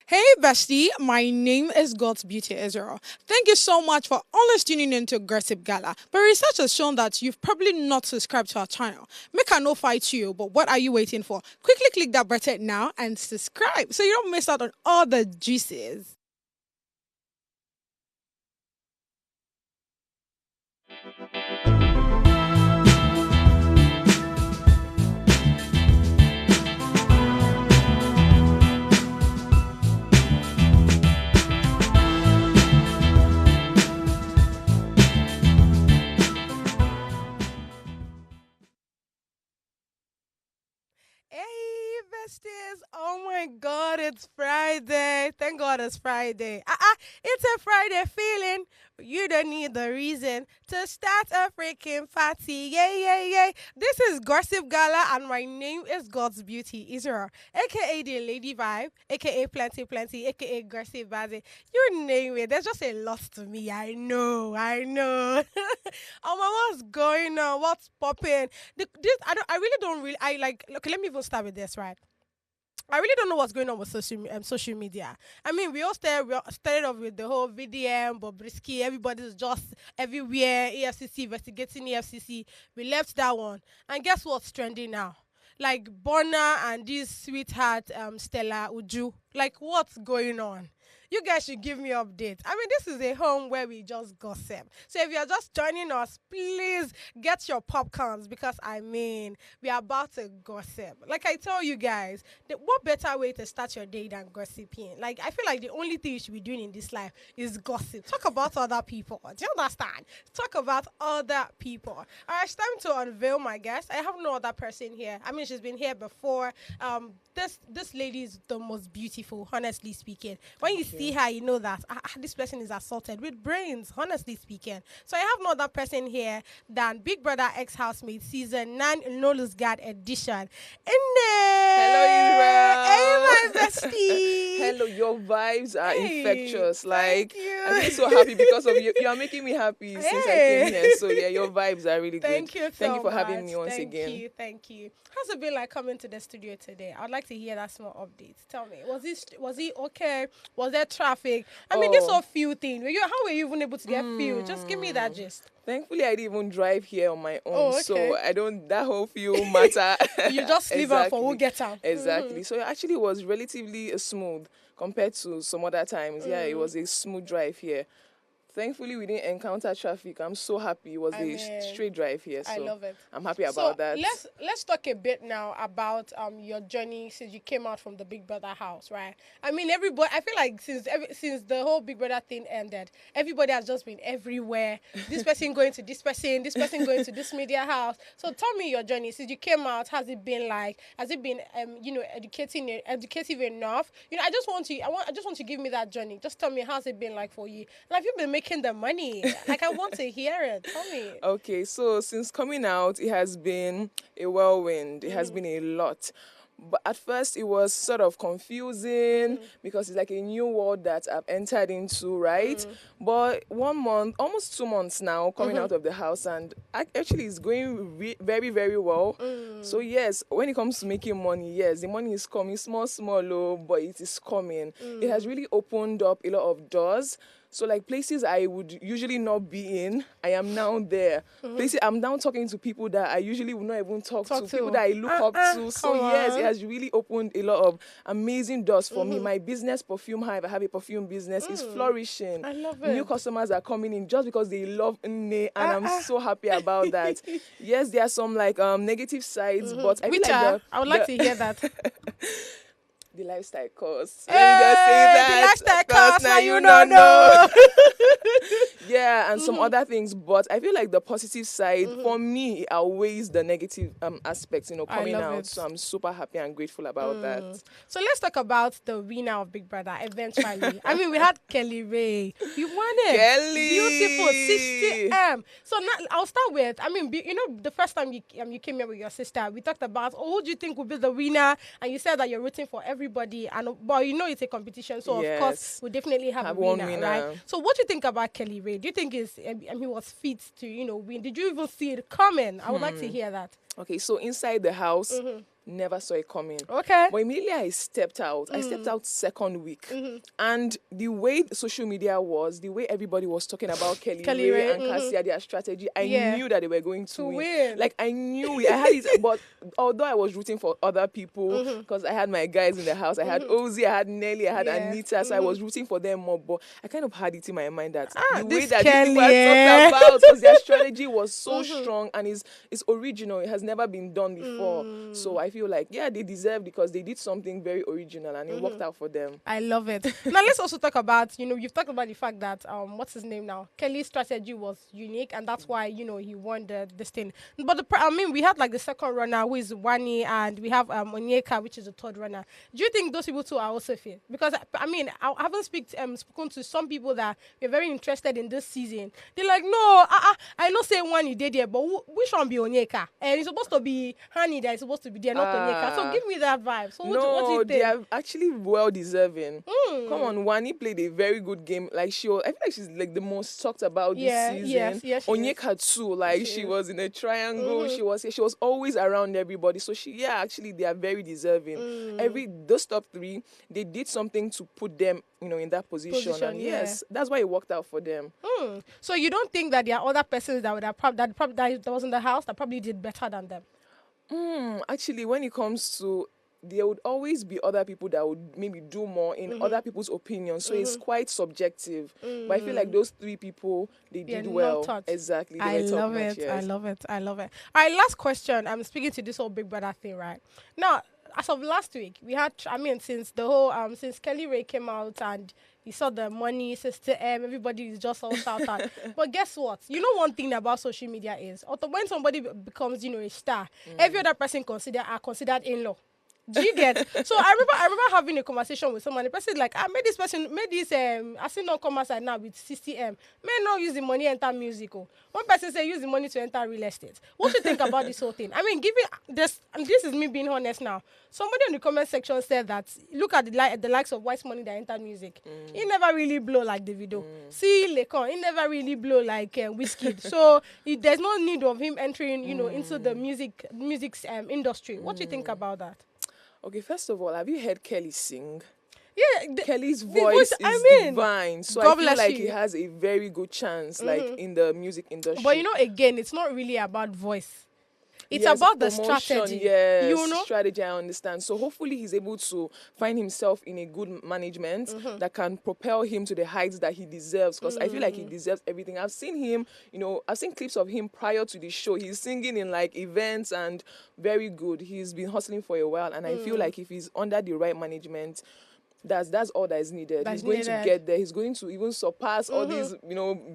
Hey bestie, my name is God's Beauty Israel. Thank you so much for always tuning in to Gossip Gala. But research has shown that you've probably not subscribed to our channel. Make a no fight you, but what are you waiting for? Quickly click that button now and subscribe so you don't miss out on all the juices. Hey, besties! Oh my God, it's Friday. Thank God it's Friday. It's a Friday feeling. You don't need the reason to start a freaking party. Yay, yay, yay. This is Gossip Gala, and my name is God's Beauty Israel, aka the Lady Vibe, aka Plenty Plenty, aka Gossip Bazzy. You name it. There's just a lot to me. I know, I know. What's going on? What's popping? I really don't really I like okay, let me even start with this, right? I really don't know what's going on with social media. I mean, we all started off with the whole VDM, Bobrisky, everybody's just everywhere, EFCC investigating EFCC. We left that one. And guess what's trending now? Like Burna and this sweetheart Stella Uju. Like what's going on? You guys should give me updates. I mean, this is a home where we just gossip. So if you're just joining us, please get your popcorns because I mean, we are about to gossip. Like I tell you guys, what better way to start your day than gossiping? Like I feel like the only thing you should be doing in this life is gossip. Talk about other people. Do you understand? Talk about other people. All right, it's time to unveil my guest. I have no other person here. I mean, she's been here before. This lady is the most beautiful, honestly speaking. When you see her, you know that this person is assaulted with brains, honestly speaking. So I have no other person here than Big Brother X Housemate Season 9 Nolus Guard Edition. Hey, Hello, my Israel. bestie. Hello, your vibes are Hey, infectious. thank Like, you. I'm just so happy because of you. You are making me happy since I came here. So, yeah, your vibes are really good. Thank you Thank so you for much. having me once Thank again. you. Thank you. How's it been like coming to the studio today? I'd like to hear that small update. Tell me, was it okay? Was there traffic? I mean, this Oh, whole few thing. How were you even able to get fuel? Just give me that gist. thankfully, I didn't even drive here on my own. Oh, So, okay. I don't, that whole few matter. You just leave her for who Exactly. get her. Exactly. So, it actually was relatively smooth compared to some other times. Yeah, it was a smooth drive here. Thankfully, we didn't encounter traffic. I'm so happy. It was I a mean, straight drive here. I So, love it. I'm happy So about that. let's talk a bit now about your journey since you came out from the Big Brother house, right? I mean, everybody. I feel like since the whole Big Brother thing ended, everybody has just been everywhere. This person going to this person going to this media house. So tell me your journey since you came out. Has it been like? Has it been educative enough? I just want to give me that journey. Just tell me how's it been like for you. And have you been making the money? Like I want to hear it. Tell me. Okay, so since coming out, it has been a whirlwind. It has been a lot. But at first, it was sort of confusing because it's like a new world that I've entered into, right? But 1 month, almost 2 months now, coming out of the house, and actually, it's going very, very well. So, yes, when it comes to making money, yes, the money is coming small, small, low, but it is coming. It has really opened up a lot of doors. So like places I would usually not be in, I am now there. Places I'm now talking to people that I usually would not even talk to, people that I look up to. So Come yes, on. it has really opened a lot of amazing doors for me. My business, Perfume Hive, I have a perfume business, is flourishing. I love New it. customers are coming in just because they love Nne, and I'm so happy about that. Yes, there are some like negative sides, but I feel Which like I would like to hear that. the lifestyle cost. Let me just say Hey, the that lifestyle because cost, now now you you don't don't know. know. Yeah, and some other things, but I feel like the positive side for me it outweighs the negative aspects, I coming love out. it. So I'm super happy and grateful about that. So let's talk about the winner of Big Brother eventually. I mean, we had Kelly Ray. You won it. Kelly! Beautiful. 60M. So now I'll start with, I mean, the first time you came here with your sister, we talked about, who do you think will be the winner? And you said that you're rooting for everybody. But it's a competition. So, of course, Yes. we definitely have a Have one winner, right? winner. So what do you think about Kelly Ray? Do you think he was fit to, win? Did you even see it coming? I would like to hear that. Okay, so inside the house, never saw it coming. Okay. But immediately I stepped out. I stepped out second week. And the way social media was, the way everybody was talking about Kelly Ray and Cassia, their strategy, I knew that they were going to win. Like, I knew it. I had it. But although I was rooting for other people, because I had my guys in the house, I had Ozzy, I had Nelly, I had Anita, so I was rooting for them more. But I kind of had it in my mind that the way that these people are talked about, because their strategy was so strong and is original. It has never been done before. So I feel like, yeah, they deserve, because they did something very original and it worked out for them. I love it. Now let's also talk about, you've talked about the fact that what's his name now? Kelly's strategy was unique, and that's why he won this thing. But we had like the second runner, who is Wani, and we have Onyeka, which is the third runner. Do you think those people too are also fair? Because I haven't spoken to some people that were very interested in this season. They're like, no, I know say Wani did there, but which one be Onyeka? And it's supposed to be Hani that is supposed to be there, not Onyeka. So give me that vibe. So what do you think? They are actually well deserving. Come on, Wani played a very good game. Like, I feel like she's like the most talked about this season. Yes, Onyeka too. Like, she was in a triangle. She was always around everybody. So actually they are very deserving. Those top three, they did something to put them, in that position. And yes, that's why it worked out for them. So you don't think that there are other persons that would have that was in the house that probably did better than them? Actually, when it comes to, there would always be other people that would maybe do more in other people's opinions. So it's quite subjective. But I feel like those three people, they did well. Exactly. I love it. I love it. I love it. All right, last question. I'm speaking to this whole Big Brother thing, right? Now, as of last week, we had, since the whole, since Kelly Ray came out and you saw the money, Sister M, everybody is just all shout out. But guess what? One thing about social media is, when somebody becomes, a star, every other person are considered in-law. Do you get? So I remember having a conversation with someone. The person like, made this I see no come outside now with 60M. May not use the money enter musical. One person say use the money to enter real estate. What do you think about this whole thing? Given this, and this is me being honest now. Somebody in the comment section said that look at the likes of Wise Money that entered music. He never really blow like the video. See Lekon, he never really blow like Wizkid. So there's no need of him entering, into the music industry. What do you think about that? Okay, first of all, have you heard Kelly sing? Yeah, Kelly's voice is divine. So I feel like he has a very good chance, like, in the music industry. But again, it's not really about voice. It's about the strategy. Yes, strategy, I understand. So hopefully he's able to find himself in a good management that can propel him to the heights that he deserves. Because I feel like he deserves everything. I've seen him, I've seen clips of him prior to the show. He's singing in like events and very good. He's been hustling for a while. And I feel like if he's under the right management, that's all that is needed. He's going to get there. He's going to even surpass all these,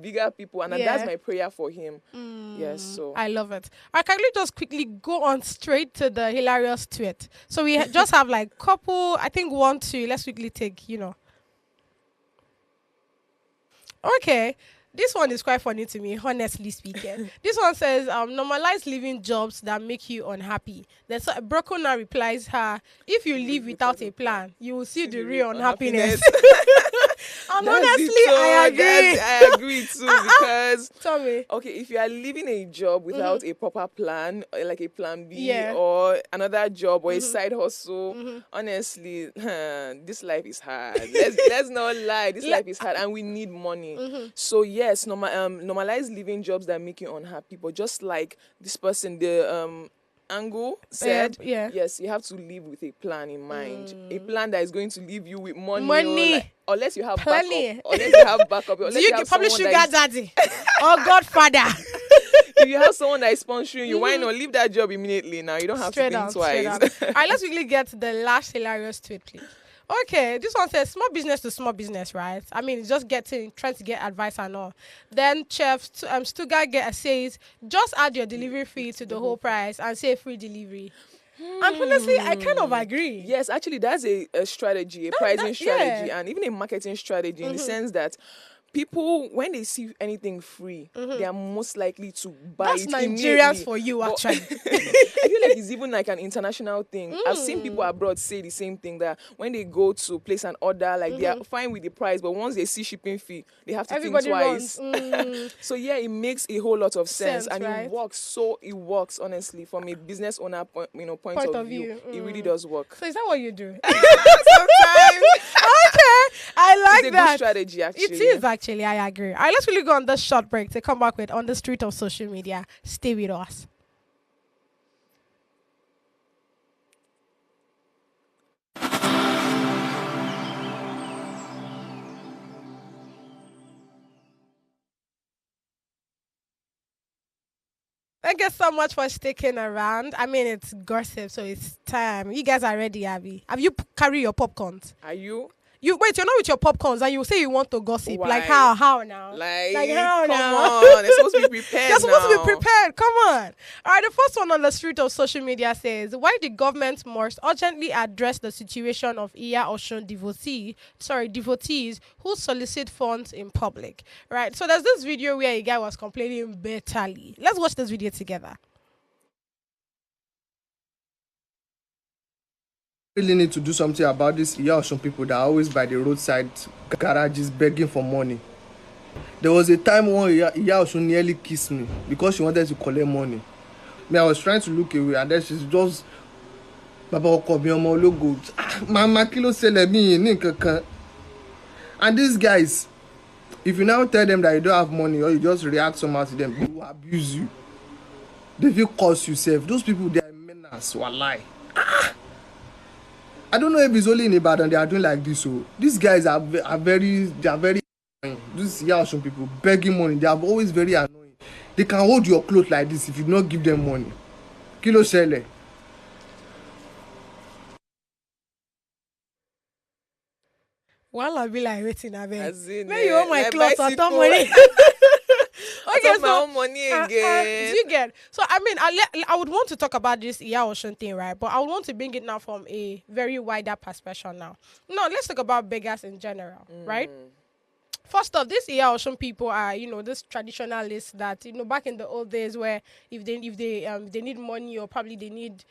bigger people. And that's my prayer for him. Yes, so. I love it. All right, can we just quickly go on straight to the hilarious tweet? So we just have like couple, I think 1, 2. Let's quickly take, Okay. This one is quite funny to me, honestly speaking. This one says, normalize living jobs that make you unhappy. Then Brokona replies her, if you live without a plan, you will see the real unhappiness. And honestly, I agree. I agree too, because tell me. Okay, if you are living a job without a proper plan, like a plan B or another job or a side hustle, honestly, this life is hard. Let's not lie. This life is hard and we need money. So yes, normalize living jobs that make you unhappy. But just like this person, the Angle said, yes, you have to live with a plan in mind. A plan that is going to leave you with money. Unless you have backup. Unless you have backup. Unless Do you probably sugar daddy or godfather? If you have someone that is sponsoring you, why not leave that job immediately now? You don't have to think twice. All right, let's quickly get to the last hilarious tweet, please. Okay, this one says small business to small business, right? It's just trying to get advice and all. Then Chef Stuttgart says, just add your delivery fee to the whole price and say free delivery. And honestly, I kind of agree. Yes, actually, that's a strategy, a pricing strategy, and even a marketing strategy in the sense that people, when they see anything free, they are most likely to buy That's it Nigerians immediately. for you, But actually. I feel like it's even like an international thing. I've seen people abroad say the same thing, that when they go to place an order, like they are fine with the price, but once they see shipping fee, they have to Everybody think twice. runs. So yeah, it makes a whole lot of sense, and Right? it works. So it works, honestly, from a business owner point of view. It really does work. So is that what you do? Sometimes Okay, I like it's a that. good strategy, actually. It is actually. I agree. All right, let's really go on this short break to come back with On the Street of Social Media. Stay with us. Thank you so much for sticking around. I mean, it's gossip, so it's time. You guys are ready, Abby. Have you carry your popcorns? Are you? You wait, you're not with your popcorns, and you say you want to gossip. Why? Like how? How now? Like how come now? on, they're supposed to be prepared. You're supposed to now. be prepared. Come on. All right, the first one on the street of social media says, why the government must urgently address the situation of Iya Oshun devotees who solicit funds in public. Right. So there's this video where a guy was complaining bitterly. Let's watch this video together. Really need to do something about this. Yeah, some people that are always by the roadside garages begging for money. There was a time when Iya nearly kissed me because she wanted to collect money. I was trying to look away, and then she's just Baba Okobiyomo logo. Mama kilo sele mi ni kankan. And these guys, if you now tell them that you don't have money or you just react somehow to them, they will abuse you. They will curse yourself. Those people, they are menace. Wallahi. I don't know if it's only in Ibadan they are doing like this. So these guys are very annoying. These Yaosun people begging money, they are always very annoying. They can hold your clothes like this if you do not give them money. Kilo shele. Well, I'll be like waiting a bit. Maybe you want my clothes or some money. Okay, so my own money again. Do you get? So I mean, I would want to talk about this Iya Oshun thing, right? But I would want to bring it now from a very wider perspective now. No, let's talk about beggars in general, right? First off, these Iya Oshun people are, this traditionalists that, back in the old days where if they need money or probably they need,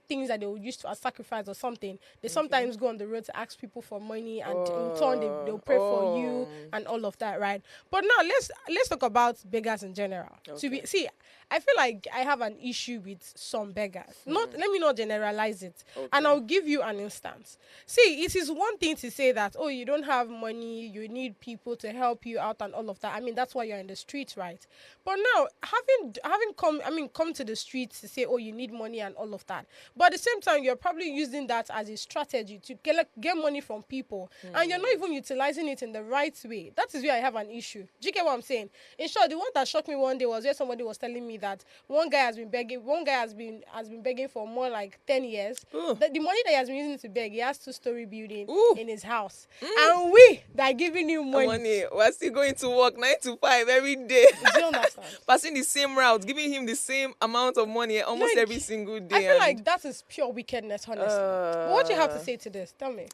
things that they would use to as sacrifice or something, they sometimes go on the road to ask people for money, and in turn they'll pray for you and all of that, right? But now let's talk about beggars in general. Okay. I feel like I have an issue with some beggars. Let me not generalize it. Okay. And I'll give you an instance. See, it is one thing to say that, you don't have money, you need people to help you out and all of that. I mean, that's why you're in the streets, right? But now, having come to the streets to say, you need money and all of that. But at the same time, you're probably using that as a strategy to get money from people. And you're not even utilizing it in the right way. That is where I have an issue. Do you get what I'm saying? In short, the one that shocked me one day was where somebody was telling me that one guy has been begging for more like 10 years. The money that he has been using to beg, he has 2-story building in his house. And we that are giving you money. We're still going to work 9 to 5 every day. Do you understand? Passing the same route, giving him the same amount of money almost every single day. I feel like that is pure wickedness, honestly. But what do you have to say to this? Tell me.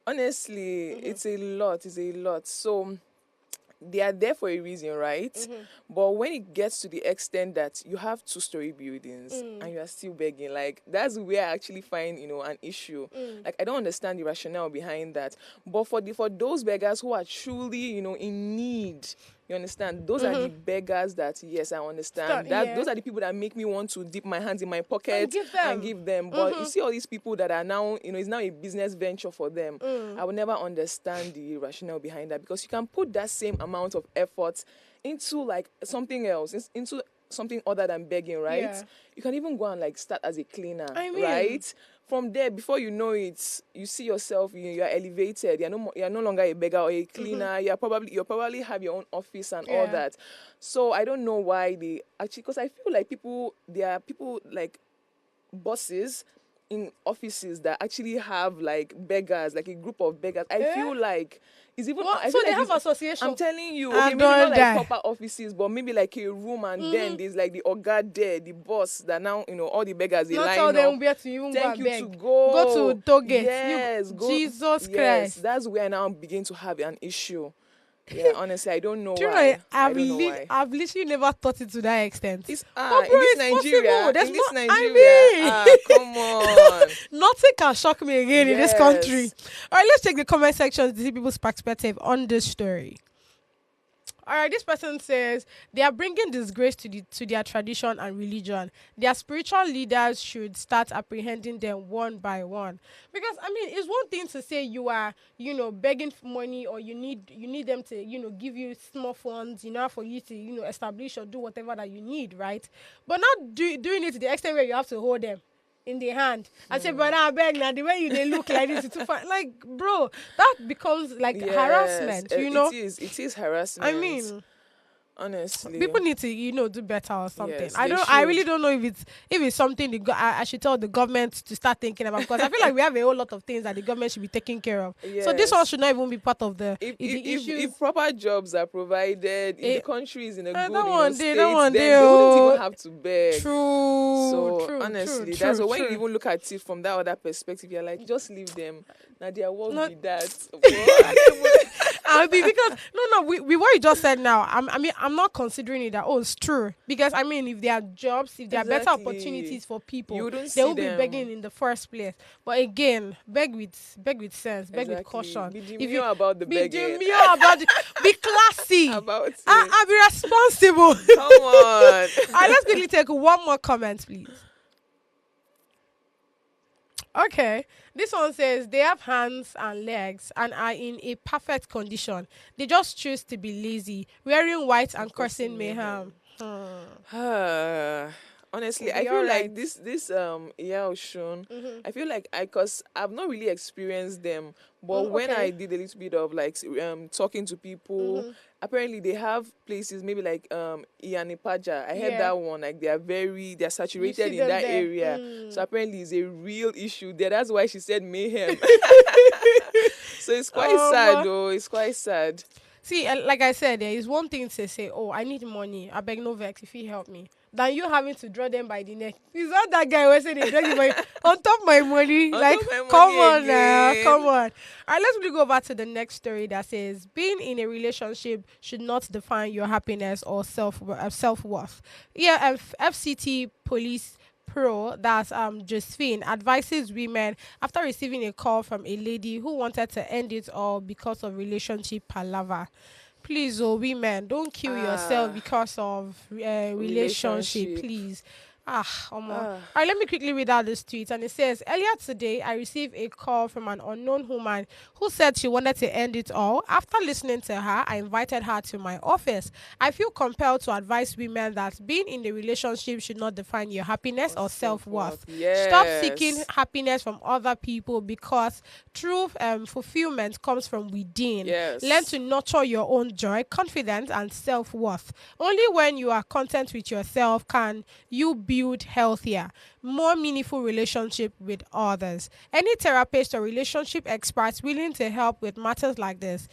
Honestly, it's a lot. So they are there for a reason, right? But when it gets to the extent that you have 2-story buildings and you are still begging, like that's where I actually find, an issue. Like I don't understand the rationale behind that. But for those beggars who are truly, in need, you understand? Those are the beggars that, yes, I understand. Those are the people that make me want to dip my hands in my pocket and give them. But you see all these people that are now, it's now a business venture for them. I will never understand the rationale behind that, because you can put that same amount of effort into like something else, into something other than begging, right? Yeah. You can even go and like start as a cleaner, right? From there, before you know it, you see yourself, you are elevated. You're no longer a beggar or a cleaner. You probably have your own office and all that. So I don't know why they actually, because I feel like there are people like bosses in offices that actually have like beggars, like a group of beggars. I feel like it's even. So they have association. I'm telling you, okay, maybe not like proper offices, but maybe like a room, and then there's like the oga there, the boss that now all the beggars they line up. Not tell them where to even Thank go you and beg. to go to Toget. Yes, Jesus Christ. Yes, that's where I now begin to have an issue. Yeah, honestly, I don't know Do you know, why. I don't know why. I've literally never thought it to that extent. It's But bro, in this it's possible. Nigeria, There's in this not. Nigeria. I mean, Come on. nothing can shock me again in this country. Yes. All right, let's check the comment section to see people's perspective on this story. All right, this person says they are bringing disgrace to their tradition and religion. Their spiritual leaders should start apprehending them one by one. Because I mean, it's one thing to say you are, begging for money, or you need them to, give you small funds, for you to, establish or do whatever that you need, right? But not doing it to the extent where you have to hold them in the hand and say, brother, I beg now, the way they look like this is too far. Like, bro, that becomes like Yes, harassment, It is harassment. I mean, honestly. people need to, do better or something. Yes, I they don't. I really should. don't know if it's something I should tell the government to start thinking about, because I feel like we have a whole lot of things that the government should be taking care of. So this one Yes. should not even be part of the If issues. proper jobs are provided, if Eh, the country is in a that good one state, day, that one then day, they wouldn't oh. even have to beg. True. So honestly, that's why when you even look at it from that other perspective, you're like, just leave them. Now their work No. be that. Bro, I don't even- I'll be, because no, we what you just said now. I'm not considering it that it's true, because I mean, if there are jobs, if there are better Exactly. opportunities for people, You wouldn't they see will be them. begging in the first place. But again, beg with sense, beg with Exactly. caution. Be If demure about the be begging. demure about it, be classy. About it. I'll be responsible. Come on. All right, let's quickly take one more comment, please. Okay, this one says they have hands and legs and are in a perfect condition. They just choose to be lazy, wearing white and cursing mayhem. Honestly, We'll I be feel like alright. this Oshun, I feel like cause I've not really experienced them, but when okay. I did a little bit of like talking to people, apparently they have places maybe like Iyanipaja. I heard Yeah. that one, like they're saturated see in them that there. area. So apparently it's a real issue there. That's why she said mayhem. So it's quite sad but- though. It's quite sad. See, like I said, there is one thing to say, oh, I need money. I beg no vex if you help me. Than you having to draw them by the neck. It's not that guy who said they drag you by on top of my money. On Like, top of my come money on now, again. come on. All right, let's really go back to the next story that says being in a relationship should not define your happiness or self-worth. Yeah, FCT Police Pro, that's Josephine, advises women after receiving a call from a lady who wanted to end it all because of relationship palaver. Please, women, don't kill yourself Ah. because of relationship, Relationship. please. All Ah. right, let me quickly read out this tweet. And it says, earlier today, I received a call from an unknown woman who said she wanted to end it all. After listening to her, I invited her to my office. I feel compelled to advise women that being in a relationship should not define your happiness or self-worth. Stop seeking Yes. happiness from other people, because true fulfillment comes from within. Yes. Learn to nurture your own joy, confidence, and self-worth. Only when you are content with yourself can you build healthier, more meaningful relationship with others. Any therapist or relationship experts willing to help with matters like this,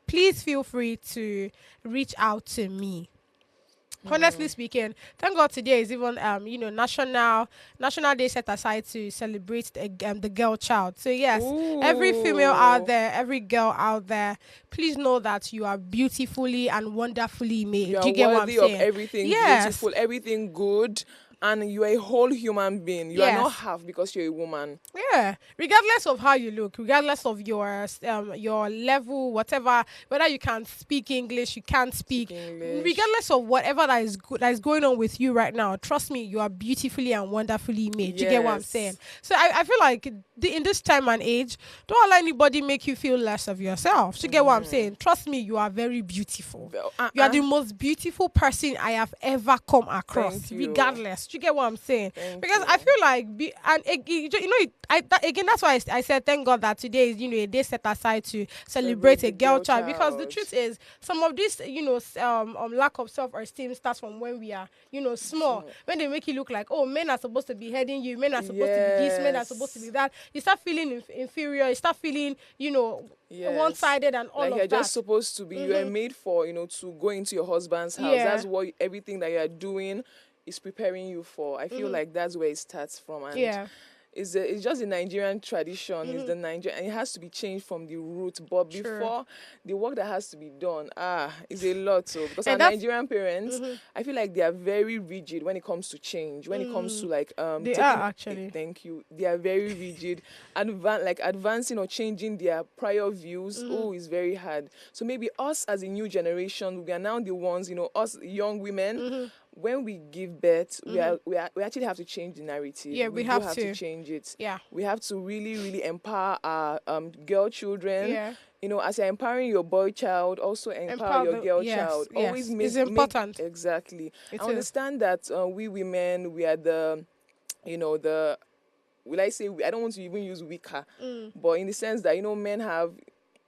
please feel free to reach out to me. Honestly speaking, thank God today is even National Day set aside to celebrate the girl child. So yes, every female out Ooh. there, every girl out there, please know that you are beautifully and wonderfully made. You Do are you get what I'm worthy of saying? everything Yes. beautiful, everything good, and you are a whole human being. You are Yes. not half because you're a woman. Yeah, regardless of how you look, regardless of your level, whatever, whether you can speak English, you can't speak, English. regardless of whatever that is going on with you right now, trust me, you are beautifully and wonderfully made. Do you get what I'm Yes. saying? So I feel like in this time and age, don't allow anybody make you feel less of yourself. Do you get what I'm saying? Trust me, you are very beautiful. Well, You are the most beautiful person I have ever come across, Thank you. regardless. Do you get what I'm saying? Thank Because you. I feel like, again, that's why I said thank God that today is, a day set aside to celebrate a the girl girl child. Because the child. truth is, some of this, lack of self-esteem starts from when we are, small. When they make you look like, oh, men are supposed to be heading you, men are supposed to be this, men are supposed to be Yes. that. You start feeling inferior. You start feeling, Yes. one-sided and all Like of you're that. just supposed to be, you are made for, to go into your husband's house. Yeah. That's what everything that you are doing is preparing you for. I feel like that's where it starts from. And Yeah. it's just a Nigerian tradition. It's the Nigerian, and it has to be changed from the root. But Sure. before the work that has to be done, is a lot. So because our And that's Nigerian parents, I feel like they are very rigid when it comes to change. When it comes to like they taking, are actually. thank you. They are very rigid. Like advancing or changing their prior views. Oh, is very hard. So maybe us as a new generation, we are now the ones. Us young women. When we give birth, we actually have to change the narrative. Yeah, we do have have to. to change it. Yeah. We have to really, really empower our girl children. Yeah. As you're empowering your boy child, also empower your girl child. Always yes. It's important. Exactly. It I is. understand that we women, we are the, the, will I say, I don't want to even use weaker, but in the sense that, men have,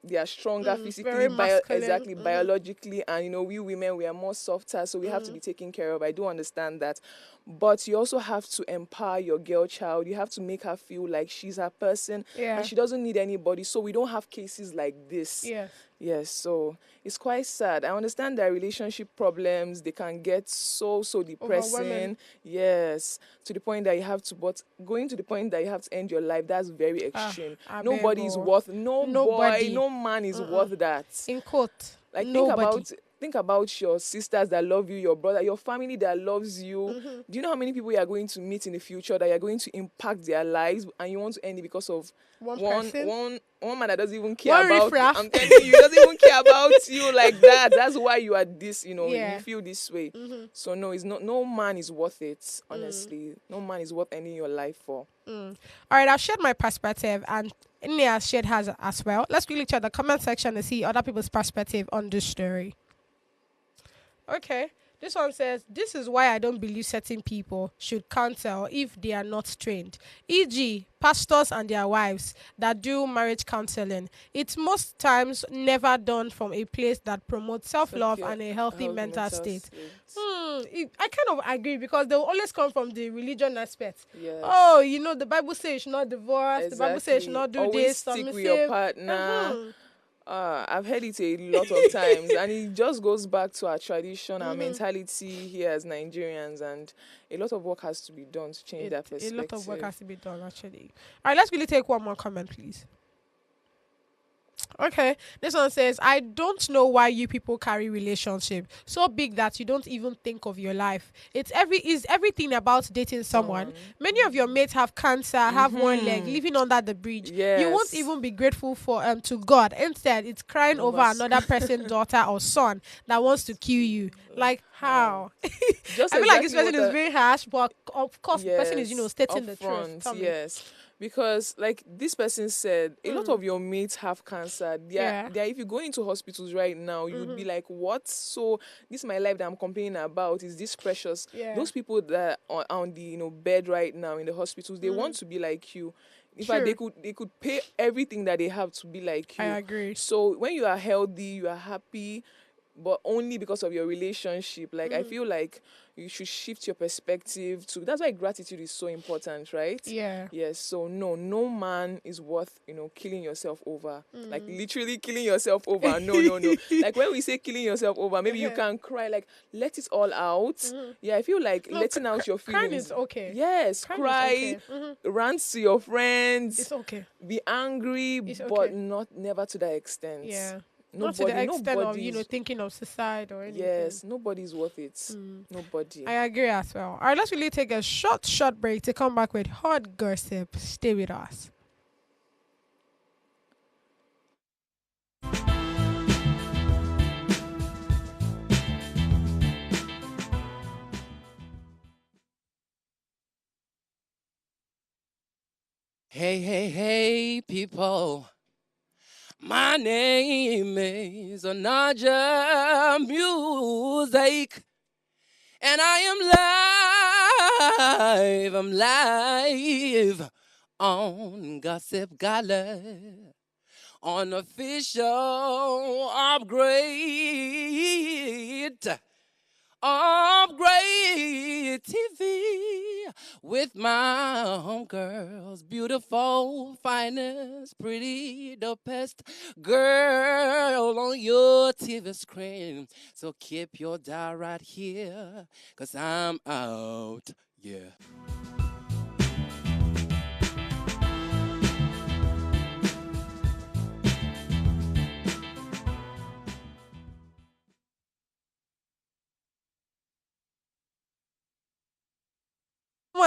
they are stronger physically, very masculine. exactly, biologically, and we women, we are more softer, so we have to be taken care of. I do understand that, but you also have to empower your girl child. You have to make her feel like she's her person, Yeah. and she doesn't need anybody. So we don't have cases like this. Yes. Yes, so it's quite sad. I understand that relationship problems, they can get so depressing. Overwhelming. Yes, to the point that you have to, but going to the point that you have to end your life, that's very extreme. I Nobody beg is oh. worth, no Nobody. boy, no man is worth that. In quote. Like Nobody. think about your sisters that love you, your brother, your family that loves you. Do you know how many people you are going to meet in the future that you are going to impact their lives, and you want to end it because of One one person? one man that doesn't even care One about riffraff. I'm telling you, he doesn't even care about you like that. That's why you are this, Yeah. you feel this way. So no, it's not, no man is worth it, honestly. No man is worth ending your life for. All right, I've shared my perspective, and India has shared hers as well. Let's quickly check the comment section to see other people's perspective on this story. Okay. This one says, this is why I don't believe certain people should counsel if they are not trained. E.g., pastors and their wives that do marriage counseling. It's most times never done from a place that promotes self-love Self-care, and a healthy mental state. state. I kind of agree, because they will always come from the religion aspect. Yes. Oh, the Bible says you should not divorce. Exactly. The Bible says you should not do Always this. stick with submissive. your partner. I've heard it a lot of times, and it just goes back to our tradition, our mentality here as Nigerians, and a lot of work has to be done to change that A perspective. lot of work has to be done, actually. All right, let's really take one more comment, please. Okay, this one says, I don't know why you people carry relationship so big that you don't even think of your life. Is everything about dating someone. Many of your mates have cancer, have one leg, living under the bridge. Yes. You won't even be grateful for to God. Instead, it's crying over another person's daughter or son that wants to kill you. Like how? Just I feel like this exactly person what is very harsh, but of course the person is stating the upfront, truth. Tell me. yes. Because, like this person said, a lot of your mates have cancer. If you go into hospitals right now, you would be like, what? So, this is my life that I'm complaining about. Is this precious? Yeah. Those people that are on the bed right now in the hospitals, they want to be like you. In fact, they could pay everything that they have to be like you. I agree. So, when you are healthy, you are happy, but only because of your relationship. Like, I feel like you should shift your perspective to, that's why gratitude is so important, right? Yeah. Yes. So no man is worth, killing yourself over. Like literally killing yourself over. No. Like when we say killing yourself over, maybe you can cry, like let it all out. Yeah, I feel like letting out your feelings. Crying is okay. Yes, cry, rant to your friends. It's okay. Be angry, but never to that extent. Yeah. Nobody, Not to the extent of, nobody's- thinking of suicide or anything. Yes, nobody's worth it. Nobody. I agree as well. All right, let's really take a short break to come back with hot gossip. Stay with us. Hey, people. My name is Anaja Music, and I'm live on Gossip Gala, on official upgrade TV with my homegirls, beautiful, finest, pretty, the best girl on your TV screen. So keep your dial right here, 'cause I'm out, yeah.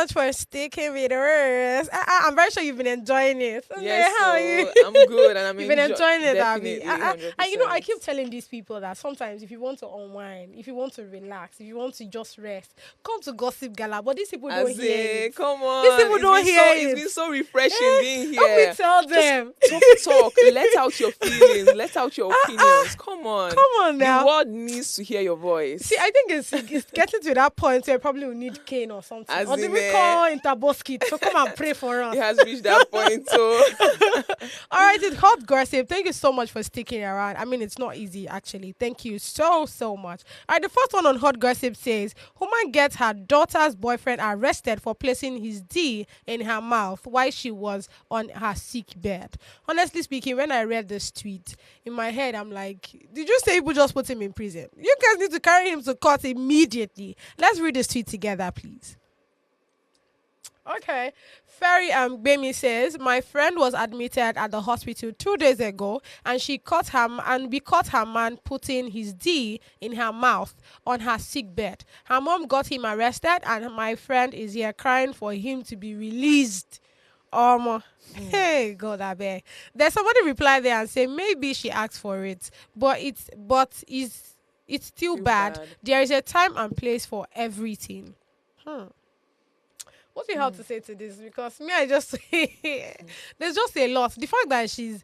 much for sticking with us. I'm very sure you've been enjoying it. Okay, Yes, how are so you? I'm good, and I'm You've been enjoying it, Abby. definitely And you know, I 100%. keep telling these people that sometimes if you want to unwind, if you want to relax, if you want to just rest, come to Gossip Gala. But these people don't As hear in, it. come These on, people don't hear it's it. been so refreshing being Help me here. tell them. Talk, let out your feelings, let out your opinions. Come on, Come on the now. world needs to hear your voice. See, I think it's getting to that point where probably we need cane or something. As Or do in, we call Interboskit to come and pray for us? it has reached that point, so All right, it's hot gossip. Thank you so much for sticking around. I mean, it's not easy actually. Thank you so much. All right, the first one on hot gossip says, woman gets her daughter's boyfriend arrested for placing his D in her mouth while she was on her sick bed. Honestly speaking, when I read this tweet, in my head, I'm like, did you say people just put him in prison? You guys need to carry him to court immediately. Let's read this tweet together, please. Okay. Ferry Bemi says, my friend was admitted at the hospital 2 days ago and we caught her man putting his D in her mouth on her sick bed. Her mom got him arrested and my friend is here crying for him to be released. Hey, God, I beg. There's somebody reply there and say maybe she asked for it, but it's still Feel bad. bad. There is a time and place for everything. What do you have to say to this? Because me, I just there's just a lot. The fact that she's,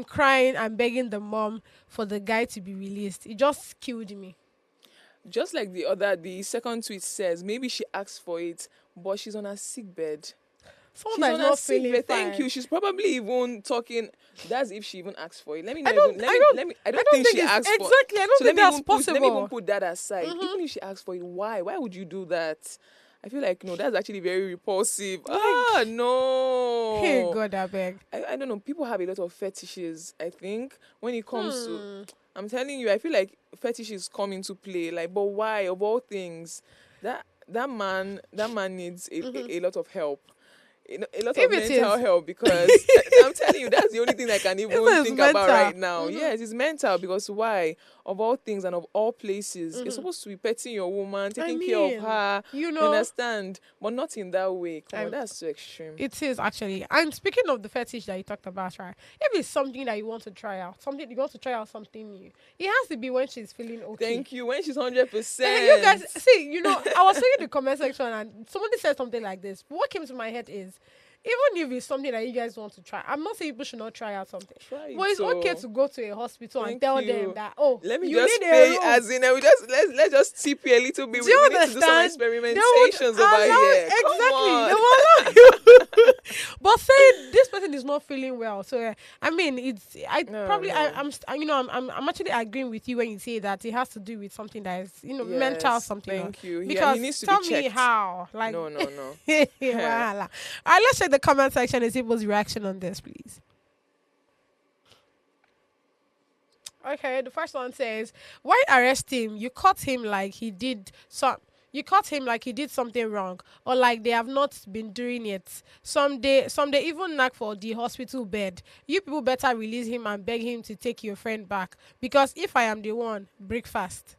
crying and begging the mom for the guy to be released, it just killed me. just like the second tweet says, maybe she asked for it, but she's on a sick bed. Someone She's that's on not a sick feeling bed. fine. Thank you. She's probably even talking. That's if she even asked for it. Let me. I Not don't. even, I let me, don't. let me. I I don't don't think she it's- asked for. exactly. I don't So think that's let me even possible. put that aside. Even if she asked for it, why? Why would you do that? I feel like no, that's actually very repulsive. No. Hey, God, I beg. I don't know. People have a lot of fetishes. I think when it comes to, I'm telling you, I feel like fetishes come into play. Like, but why? Of all things, that man needs a lot of help. A lot If of it mental is. help because I'm telling you that's the only thing I can even It's think about mental. right now. Yes, it's mental because why? Of all things and of all places, you're supposed to be petting your woman, taking care of her. you You know, understand? But not in that way. Come I'm- on, that's so extreme. it is actually. And speaking of the fetish that you talked about, right? If it's something that you want to try out, something new, it has to be when she's feeling okay. Thank you. When she's 100%. You guys see, I was reading the comment section and somebody said something like this. What came to my head is, even if it's something that you guys want to try, I'm not saying people should not try out something. Try it, But it's so. okay to go to a hospital and Thank tell you. them that, Let me you just need a pay room. as in we just let's just tip you a little bit. Do you We need to do some understand? They would experimentations over allow- here. Exactly. Come They on. will allow you. But say this person is not feeling well. So it's I'm actually agreeing with you when you say that it has to do with something that is mental Yes, something. thank you. Yeah, Because he needs to tell be me checked. how. Like No. Wahala. All right, let's check the comment section and see people's reaction on this, please. Okay, the first one says, "Why arrest him? You caught him like he did something wrong, or like they have not been doing it. Some they even knock for the hospital bed. You people better release him and beg him to take your friend back. Because if I am the one, break fast."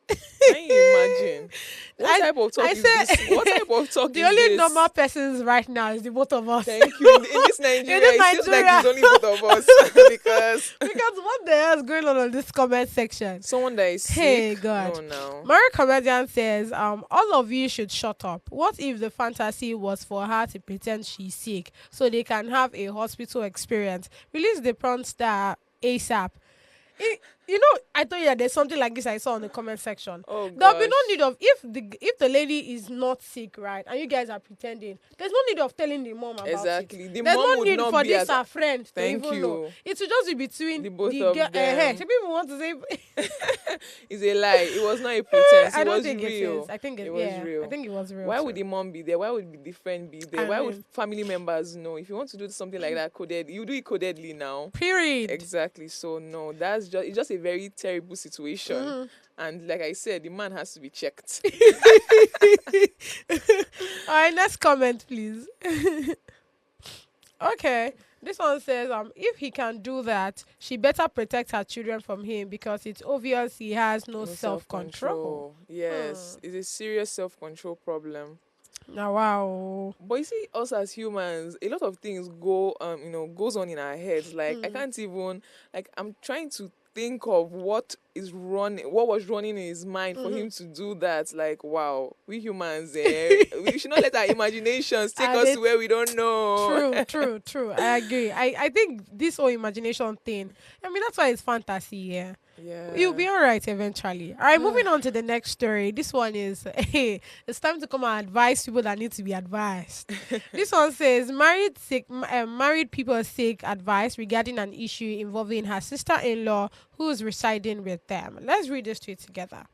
Can you imagine? What type of talk I is said- this? What type of talk The is only this? normal persons right now is the both of us. Thank you. In this Nigeria, this it feels like Nigeria. it's only both of us because Because what the hell is going on this comment section? someone that is sick. Hey, God. No. Mary Comedian says, all of you should shut up. What if the fantasy was for her to pretend she's sick so they can have a hospital experience? Release the porn star ASAP. I told you that there's something like this I saw in the comment section. Oh, There'll be no gosh. need of if the lady is not sick, right, and you guys are pretending. There's no need of telling the mom about Exactly. it. The There's mom no would need not for be this as- her friend to Thank even know. you. It should just be between The both the of girl. them. Some people want to say It's a lie. It was not a pretense. I It don't was think real. it is. I think it was yeah, real. I think it was real. Why too. would the mom be there? Why would the friend be there? I Why mean- would family members know? If you want to do something like that coded, you do it codedly now. Period. Exactly. So no, it's just a very terrible situation. Mm-hmm. And like I said, the man has to be checked. All right, next comment, please. Okay, this one says, if he can do that, she better protect her children from him because it's obvious he has no self-control. Yes, it's a serious self-control problem. Now, wow. But you see, us as humans, a lot of things goes on in our heads. Like I can't even, like, I'm trying to think of what was running in his mind for him to do that. Like, wow, we humans, we should not let our imaginations take And us to it's where we don't know. true. I agree. I think this whole imagination thing, I mean, that's why it's fantasy, yeah. You'll be Yeah. all right eventually. All right, moving on to the next story. This one is, hey, it's time to come and advise people that need to be advised. This one says, married people seek advice regarding an issue involving her sister-in-law who is residing with them. Let's read this tweet together.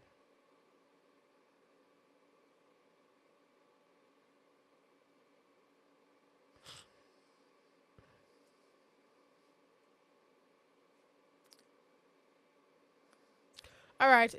All right.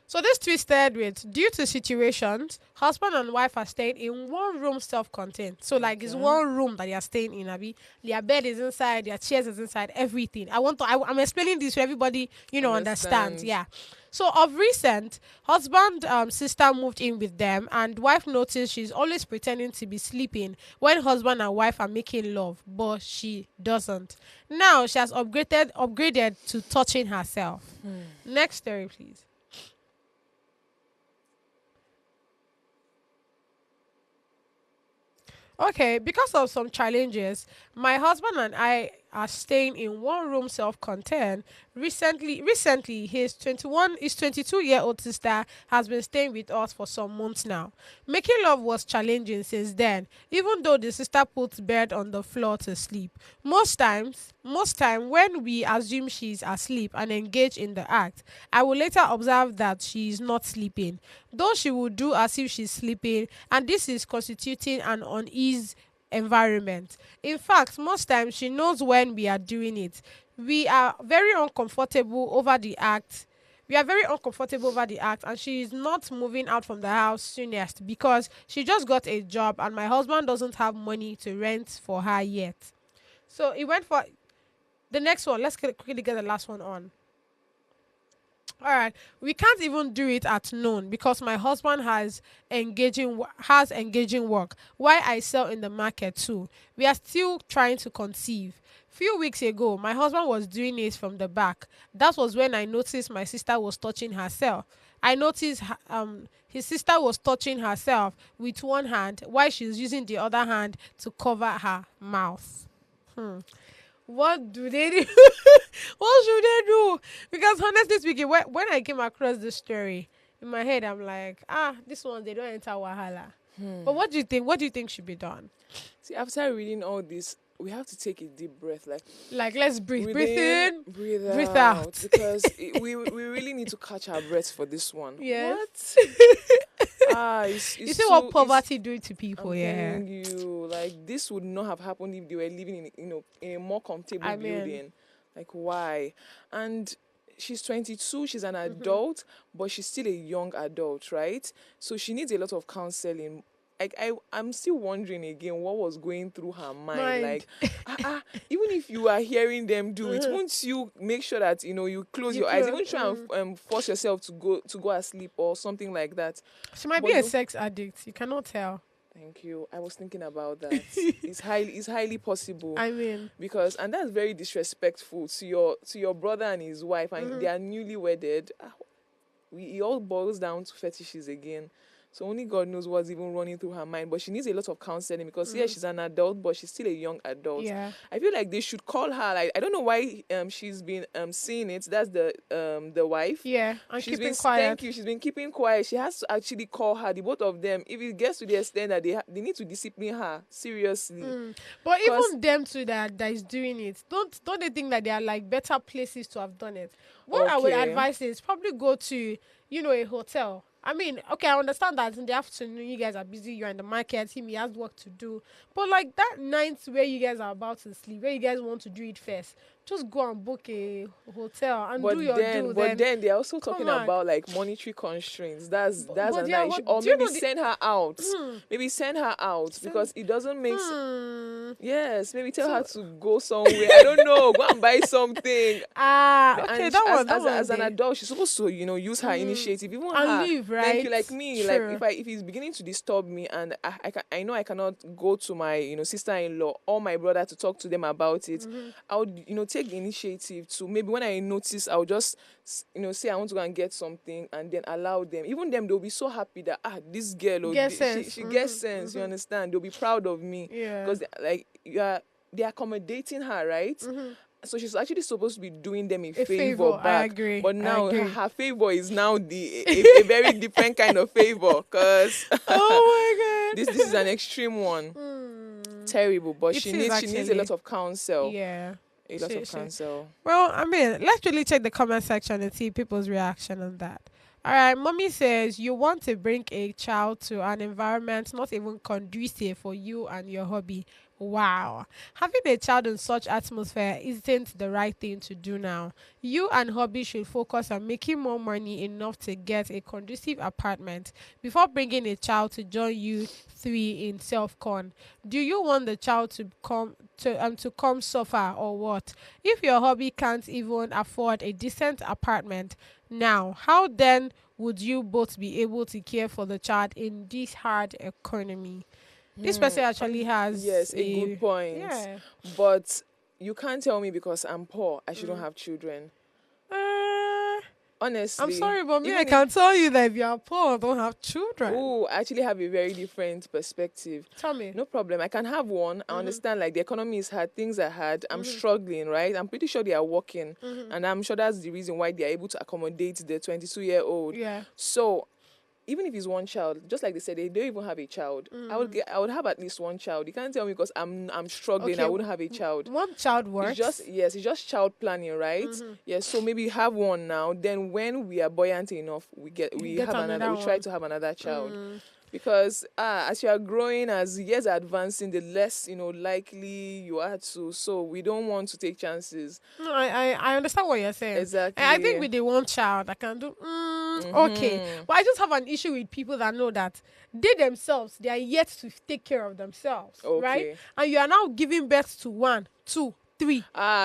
So this twisted with due to situations, husband and wife are staying in one room self-contained. So like it's Okay. one room that they are staying in, Abby. Their bed is inside, their chairs is inside, everything. I'm explaining this so everybody, understands. Understand. Yeah. So of recent, husband sister moved in with them and wife noticed she's always pretending to be sleeping when husband and wife are making love, but she doesn't. Now she has upgraded to touching herself. Next story, please. Okay, because of some challenges, my husband and I are staying in one room self-contained. Recently, his 22-year-old sister has been staying with us for some months now. Making love was challenging since then, even though the sister puts bed on the floor to sleep. Most time when we assume she's asleep and engage in the act, I will later observe that she is not sleeping, though she will do as if she's sleeping, and this is constituting an unease environment. In fact, most times she knows when we are doing it. We are very uncomfortable over the act. We are very uncomfortable over the act, and she is not moving out from the house soonest because she just got a job and my husband doesn't have money to rent for her yet. So he went for the next one. Let's quickly get the last one on. All right, we can't even do it at noon because my husband has engaging work. While I sell in the market too. We are still trying to conceive. Few weeks ago, my husband was doing it from the back. That was when I noticed my sister was touching herself. I noticed his sister was touching herself with one hand while she's using the other hand to cover her mouth. What do they do? What should they do? Because honestly speaking, when I came across this story, in my head, I'm like, this one, they don't enter Wahala. But what do you think? What do you think should be done? See, after reading all this, we have to take a deep breath. Like, let's breathe. Breathe Breathe in, in, breathe breathe out. out. Because we really need to catch our breath for this one. Yes. What? It's You see too, what it's, poverty do to I'm people, yeah. telling you, like, this would not have happened if they were living in a more comfortable I mean, building. Like, why? And she's 22, she's an mm-hmm. adult, but she's still a young adult, right? So she needs a lot of counseling. Like, I'm still wondering again what was going through her mind. Like, even if you are hearing them do it, won't you make sure that you close You your eyes, close, even try and force yourself to go asleep or something like that. She might But be a you sex addict. You cannot tell. Thank you. I was thinking about that. It's highly possible. I mean, And that's very disrespectful to your brother and his wife, and they are newly wedded. It all boils down to fetishes again. So only God knows what's even running through her mind. But she needs a lot of counseling because yeah, she's an adult, but she's still a young adult. yeah. I feel like they should call her. Like, I don't know why she's been seeing it. That's the wife. Yeah, and She's keeping been quiet. Thank you. She's been keeping quiet. She has to actually call her, the both of them. If it gets to the extent that they need to discipline her seriously. But 'Cause- even them too that is doing it, don't they think that there are like better places to have done it? What I would Okay. advise is probably go to a hotel. I mean, okay, I understand that in the afternoon you guys are busy, you're in the market, he has work to do. But like that night where you guys are about to sleep, where you guys want to do it first, just go and book a hotel and But do your do. then they're also talking on. about like monetary constraints. That's but another yeah, issue. what- Or do you maybe know send her out. Maybe send her out because it doesn't make Hmm. Yes, maybe tell her to go somewhere. I don't know. Go and buy something. Okay, And that as, one, that as, one as an day. adult, she's supposed to, use her initiative. Even And her. leave, Thank you. right? Like me, True. like if he's beginning to disturb me, and I know I cannot go to my sister-in-law or my brother to talk to them about it. I would take the initiative to, maybe when I notice, I'll just say I want to go and get something, and then allow them. Even them, they'll be so happy that this girl, Get she sense. gets sense. You understand? They'll be proud of me Yeah. because they're accommodating her, right? So she's actually supposed to be doing them a favor back. I agree. But now I agree. her favor is now a very different kind of favor, because Oh my god. this is an extreme one. Terrible. But she needs a lot of counsel. Yeah. A lot of counsel. Well, I mean, let's really check the comment section and see people's reaction on that. All right, mommy says you want to bring a child to an environment not even conducive for you and your hobby. Wow. Having a child in such atmosphere isn't the right thing to do now. You and hobby should focus on making more money enough to get a conducive apartment before bringing a child to join you three in self-con. Do you want the child to come suffer or what? If your hobby can't even afford a decent apartment now, how then would you both be able to care for the child in this hard economy? This person actually has a good point. Yeah. But you can't tell me because I'm poor I shouldn't have children. Honestly, I'm sorry, but me, I can tell you that if you are poor, don't have children. Oh, I actually have a very different perspective. Tell me. No problem. I can have one. I understand, like, the economy is hard, things are hard. I'm struggling, right? I'm pretty sure they are working. And I'm sure that's the reason why they are able to accommodate the 22-year-old. Yeah. So even if it's one child, just like they said, they don't even have a child. I would have at least one child. You can't tell me because I'm struggling. Okay, I wouldn't have a child. One child works. It's just child planning, right? Yes. So maybe have one now. Then when we are buoyant enough, we get have another. We try to have another child. Because as you are growing, as years are advancing, the less likely you are to. So we don't want to take chances. No, I understand what you're saying. Exactly. I think with the one child, I can do okay. But I just have an issue with people that know that they themselves, they are yet to take care of themselves, right? And you are now giving birth to 1, 2, 3.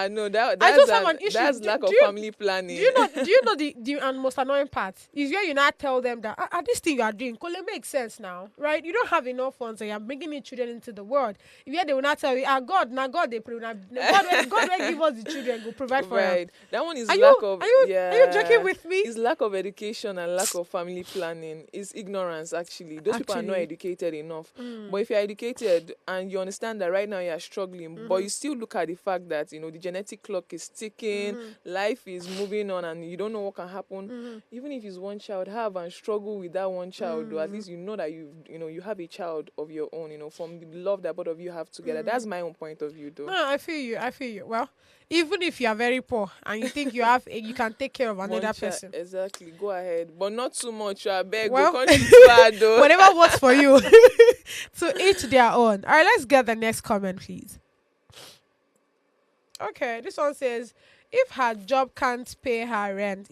No, that's I just have an issue. That's lack of family planning. Do you know the and most annoying part is where you not tell them that this thing you are doing, it makes sense now, right? You don't have enough funds and you're bringing in children into the world. If they will not tell you, God they God will give us the children, go provide for right. us. That one is Are lack you, of. are you, yeah. Are you joking with me? It's lack of education and lack of family planning. It's ignorance, actually. Those people are not educated enough. But if you're educated and you understand that right now you're struggling, but you still look at the fact that the genetic clock is ticking, life is moving on, and you don't know what can happen. Even if it's one child, have and struggle with that one child, or at least you know that you have a child of your own, from the love that both of you have together. That's my own point of view, though. No, I feel you. Well, even if you are very poor and you think you can take care of another person, exactly, go ahead, but not too much. I beg. Well, though. Whatever works for you. To each their own. All right, let's get the next comment, please. Okay, this one says, if her job can't pay her rent,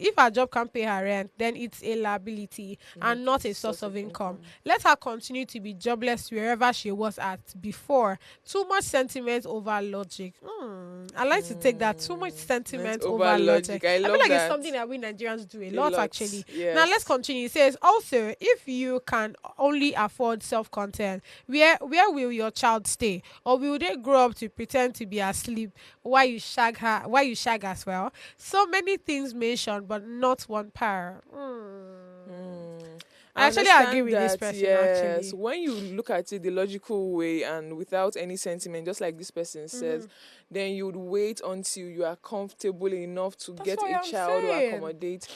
then it's a liability and not a source of income. Let her continue to be jobless wherever she was at before. Too much sentiment over logic. I like to take that. Too much sentiment over logic. I feel like it's something that we Nigerians do a lot, actually. Yes. Now let's continue. It says, also, if you can only afford self-content, where will your child stay? Or will they grow up to pretend to be asleep while you shag as well? So many things mentioned, but not one pair. I actually agree with this person. Yes, actually, when you look at it the logical way and without any sentiment, just like this person says, then you would wait until you are comfortable enough to get a child or accommodate.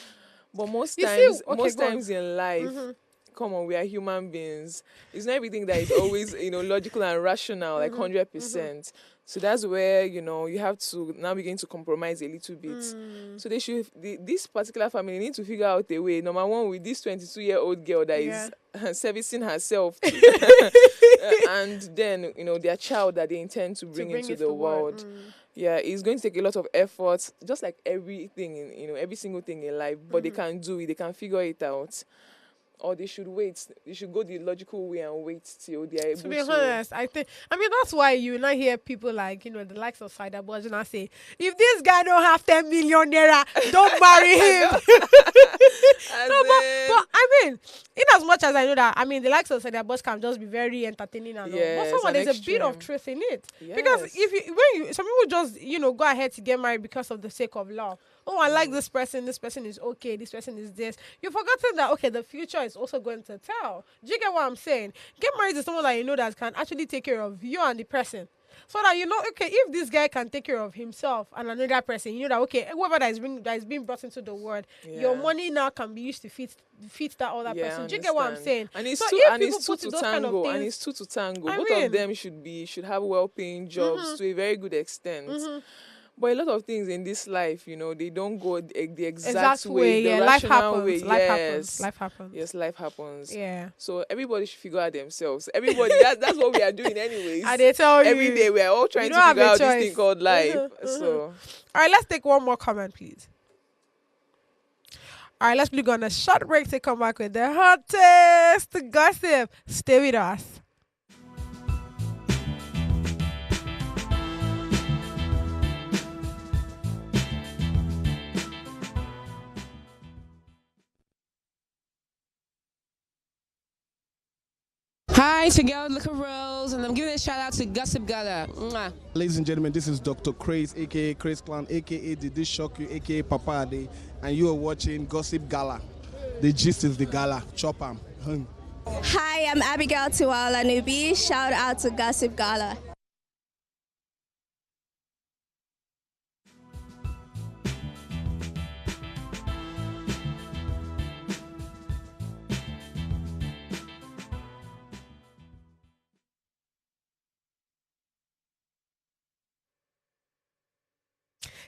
But most times in life, come on, we are human beings. It's not everything that is always logical and rational, like 100%. So that's where, you have to now begin to compromise a little bit. So this particular family need to figure out a way. Number one, with this 22-year-old girl that is servicing herself. And then, their child that they intend to bring into the world. Yeah, it's going to take a lot of effort, just like everything, every single thing in life. But they can do it. They can figure it out. or they should wait. They should go the logical way and wait till they are able To be honest, I mean that's why you not hear people like the likes of Cider Boys and I say, if this guy don't have 10 million naira, don't marry him. No, but I mean, in as much as I know that, I mean the likes of Cider Boys can just be very entertaining and all, but someone there's a bit of truth in it. Because if some people just go ahead to get married because of the sake of love. Oh, I like this person is okay, this person is this. You've forgotten that, okay, the future is also going to tell. Do you get what I'm saying? Get married to someone that you know that can actually take care of you and the person. So that okay, if this guy can take care of himself and another person, you know that, okay, whoever that is being brought into the world, your money now can be used to feed that other person. Do you get what I'm saying? And it's so two, if and people it's two put to those kind of tango, things, and it's two to tango. I Both mean, of them should have well-paying jobs to a very good extent. But a lot of things in this life, they don't go the exact way, the rational way. Life happens. Yes, life happens. Yeah. So everybody should figure out themselves. Everybody, that's what we are doing anyways. And they tell you. Every day we are all trying to figure out this thing called life. So. All right, let's take one more comment, please. All right, let's go on a short break to come back with the hottest gossip. Stay with us. Hi, it's your girl, Little Rose, and I'm giving a shout out to Gossip Gala. Mwah. Ladies and gentlemen, this is Dr. Craze, aka Craze Clown, aka Did This Shock You, aka Papa Ade, and you are watching Gossip Gala. The gist is the gala. Chop 'em. Hi, I'm Abigail Tiwala Nubi. Shout out to Gossip Gala.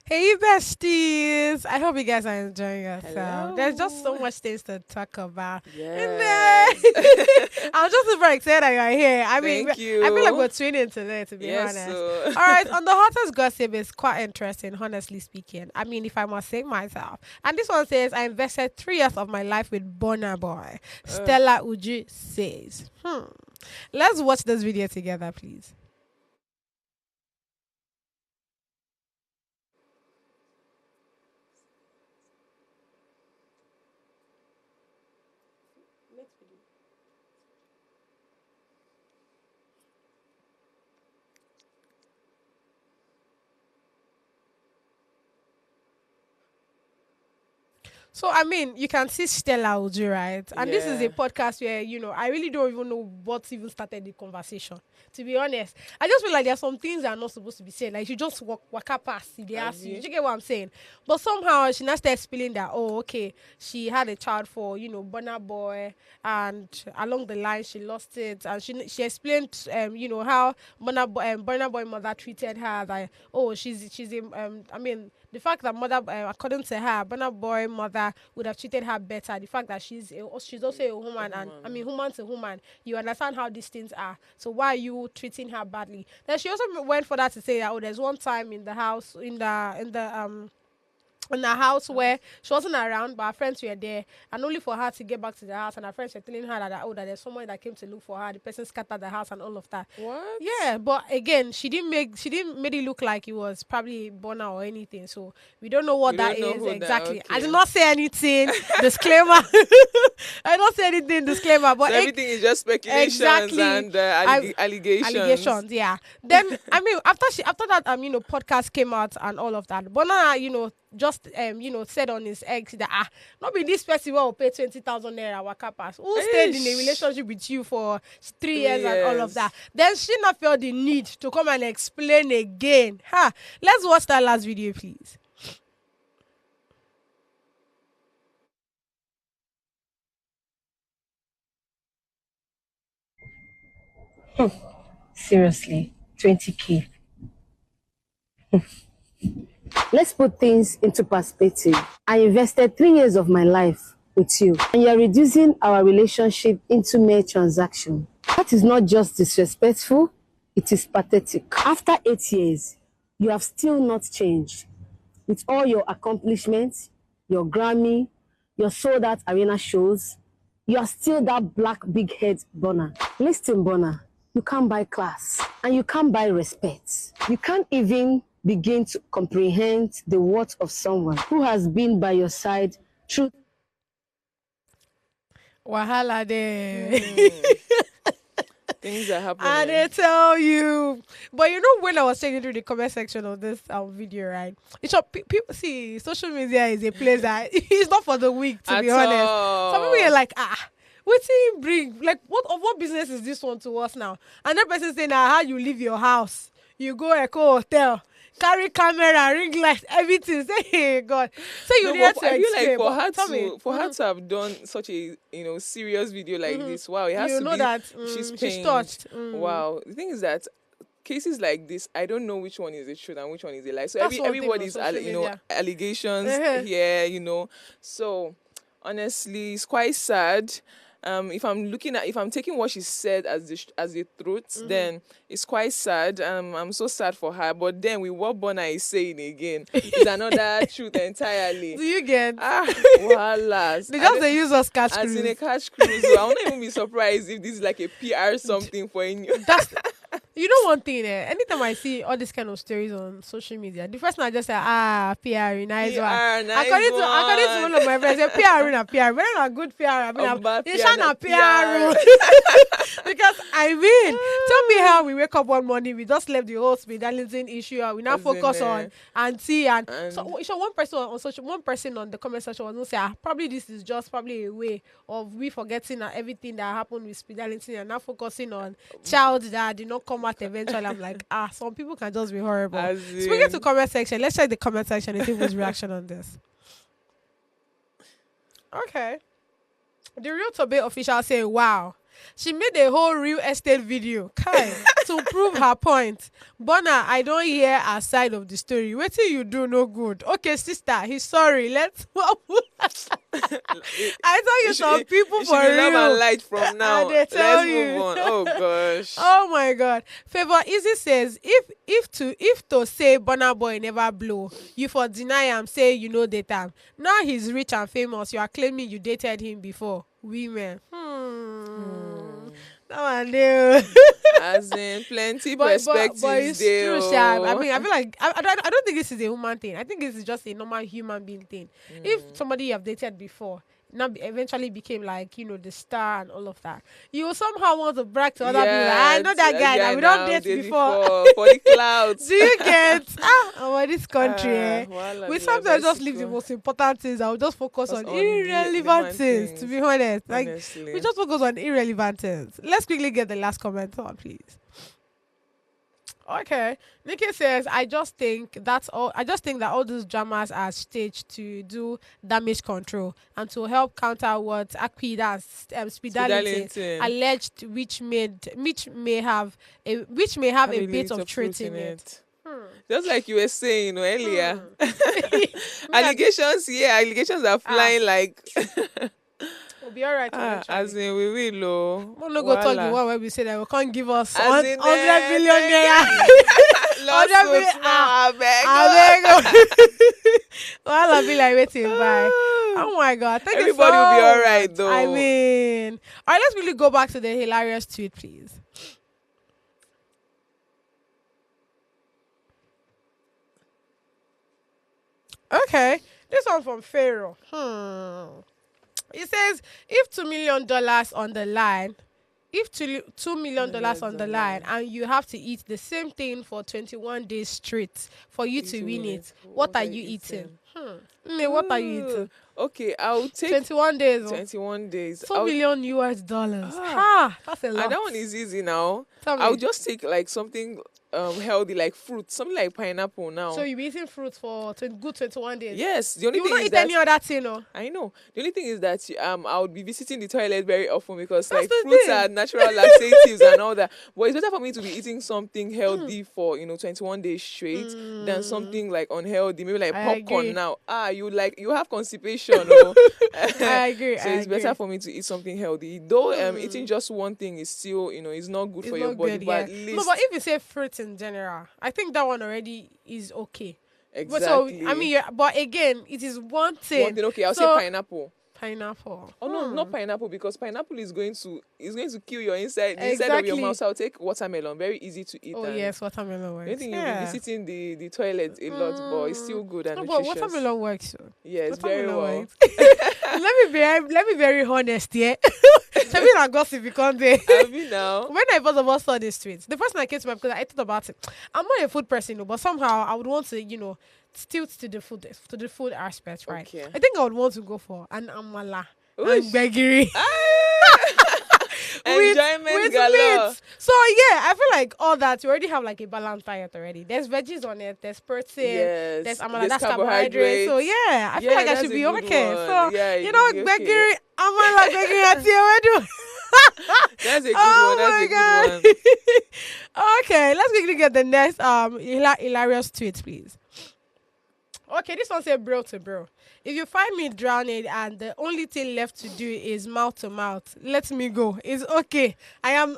Hey besties! I hope you guys are enjoying yourself. There's just so much things to talk about. Yes. I'm just super excited that you're here. I mean, Thank you. I feel like we're twinning today, to be honest. All right, on the hottest gossip is quite interesting, honestly speaking. I mean, if I must say myself. And this one says, I invested 3 years of my life with Burna Boy. Stella Uju says, Let's watch this video together, please. So, I mean, you can see Stella Uju, right? And this is a podcast where, I really don't even know what even started the conversation, to be honest. I just feel like there are some things that are not supposed to be said. Like, you just walk up past if they ask you. Do you get what I'm saying? But somehow, she now started spilling that, okay, she had a child for, Burna Boy, and along the line, she lost it. And she explained, how Burna Boy mother treated her. Like, the fact that mother, according to her, Burna Boy mother would have treated her better. The fact that she's also a woman, and I mean, human to human. You understand how these things are. So why are you treating her badly? Then she also went further to say that there's one time in the house in the house where she wasn't around, but her friends were there, and only for her to get back to the house, and her friends were telling her that there's someone that came to look for her. The person scattered the house and all of that. What? Yeah, but again, she didn't make it look like it was probably Burna or anything. So we don't know what that is exactly. I did not say anything. Disclaimer. I don't say anything. Disclaimer. But so everything is just speculations and allegations. Allegations. Yeah. Then after that podcast came out and all of that, Burna just said on his ex that not be this person will pay 20,000 naira waka pass. Who stayed in a relationship with you for 3 years and all of that? Then she not felt the need to come and explain again. Let's watch that last video, please. Seriously, 20K. Let's put things into perspective. I invested 3 years of my life with you, and you're reducing our relationship into mere transaction. That is not just disrespectful, it is pathetic. After 8 years, you have still not changed. With all your accomplishments, your Grammy, your sold-out arena shows, you are still that black big head Burna. Listen, Burna, you can't buy class and you can't buy respect. You can't even begin to comprehend the worth of someone who has been by your side through. Wahala there. Things are happening. And they tell you. But you know, when I was checking through the comment section of this video, right? It's people see social media is a place that it's not for the weak, to be honest. Some people are like, what do you bring? Like, what business is this one to us now? And that person saying, how you leave your house? You go Echo Hotel, carry camera, ring light, everything. Say, hey, God. So you need to explain. Like for her to have done such a serious video like this, wow, it has to be that she's touched. Wow. The thing is that cases like this, I don't know which one is the truth and which one is the lie. So everybody's allegations here, So honestly, it's quite sad. If I'm taking what she said as the truth, then it's quite sad. I'm so sad for her. But then with what Burna is saying again, is another truth entirely. Do you get? Voila. They use us catch cruise. As in a catch cruise. I won't even be surprised if this is like a PR something for you. You know one thing, anytime I see all these kind of stories on social media, the first thing I just say, PR, nice one. According to one of my friends, PR in a PR, very not good PR. I mean, it's not PR. Because tell me how we wake up one morning, we just left the whole hospitalizing issue, and we now focus on auntie and so one person on the comment section was going to say, probably this is just probably a way of we forgetting everything that happened with hospitalizing and now focusing on child that did not come out eventually. I'm like, some people can just be horrible. Speaking to comment section, let's check the comment section and see people's reaction on this. Okay. The Real Tobe official say, wow, she made a whole real estate video to prove her point. Burna, I don't hear her side of the story. What till you do no good? Okay, sister, he's sorry. Let's I tell you, some people for real. Love and light from now. Let's move on. Oh gosh. Oh my God. Favor Easy says, if to say Burna Boy never blow, you for deny him, say you know date him. Now he's rich and famous. You are claiming you dated him before. Women. That one there. As in plenty perspectives but it's there. True, I mean, I feel like I don't think this is a human thing. I think it's just a normal human being thing. If somebody you have dated before now eventually became like the star and all of that, you will somehow want to brag to other people. I know that guy. That we don't date before for the clouds. Do you get this country? We sometimes just leave the most important things. I will just focus on irrelevant things. To be honest, like honestly. we just focus on irrelevant things. Let's quickly get the last comment on, please. Okay, Nikki says, I just think that all those dramas are staged to do damage control and to help counter what Akpida Speedality alleged, which may have a bit of truth in it. Just like you were saying earlier, allegations are flying like. We'll be all right. As in, we will. We'll not go talk the one where we say that we can't give us 100 billion naira. Well, I'll be like waiting by. Oh my God! Thank you so much. Everybody will be all right, though. I mean, all right. Let's really go back to the hilarious tweet, please. Okay, this one from Pharaoh. It says, if $2 million on the line, $2 million on the line, and you have to eat the same thing for 21 days straight for you to win it, what are you eating? What are you eating? Okay, I'll take 21 days. 21 days. $2 million US dollars. That's a lot. And that one is easy now. I'll just take like something healthy, like fruit, something like pineapple now. So you'll be eating fruits for good 21 days? Yes. The only you thing will not is eat that any other thing, no? I know. The only thing is that I would be visiting the toilet very often because That's like the fruits thing. are natural laxatives and all that. But it's better for me to be eating something healthy for 21 days straight than something like unhealthy, maybe like popcorn agree. now. You have constipation. Oh. I agree. So it's better for me to eat something healthy. Though eating just one thing is still is not good for your body. Good, but yeah. at least No, but if you say fruits in general, I think that one already is okay. exactly. But so I mean, but again, it is one thing. One thing, okay, I'll So- say pineapple. Pineapple. Oh no, not pineapple, because pineapple is going to kill your inside the inside of your mouth. So I'll take watermelon, very easy to eat. Oh yes, watermelon works. I think you'll be visiting the toilet a lot, but it's still good and nutritious. But watermelon works. So. Yes, very well. let me be very honest, yeah. Tell me that gossip because they. Now. When I first of all saw these tweets, the first thing that came to mind, because I thought about it, I'm not a food person, but somehow I would want to, tilt to the food aspect, right? Okay. I think I would want to go for an amala and gbegiri. Enjoyment with galore. meat. So yeah, I feel like all that you already have like a balanced diet already. There's veggies on it, there's protein, there's amala, that's carbohydrate. So yeah, I feel like I should be okay. One. So gbegiri, amala, gbegiri at your That's a good one. That's a good one. Okay, let's quickly get the next hilarious tweet, please. Okay, this one said bro to bro. If you find me drowning and the only thing left to do is mouth to mouth, let me go. It's okay. I am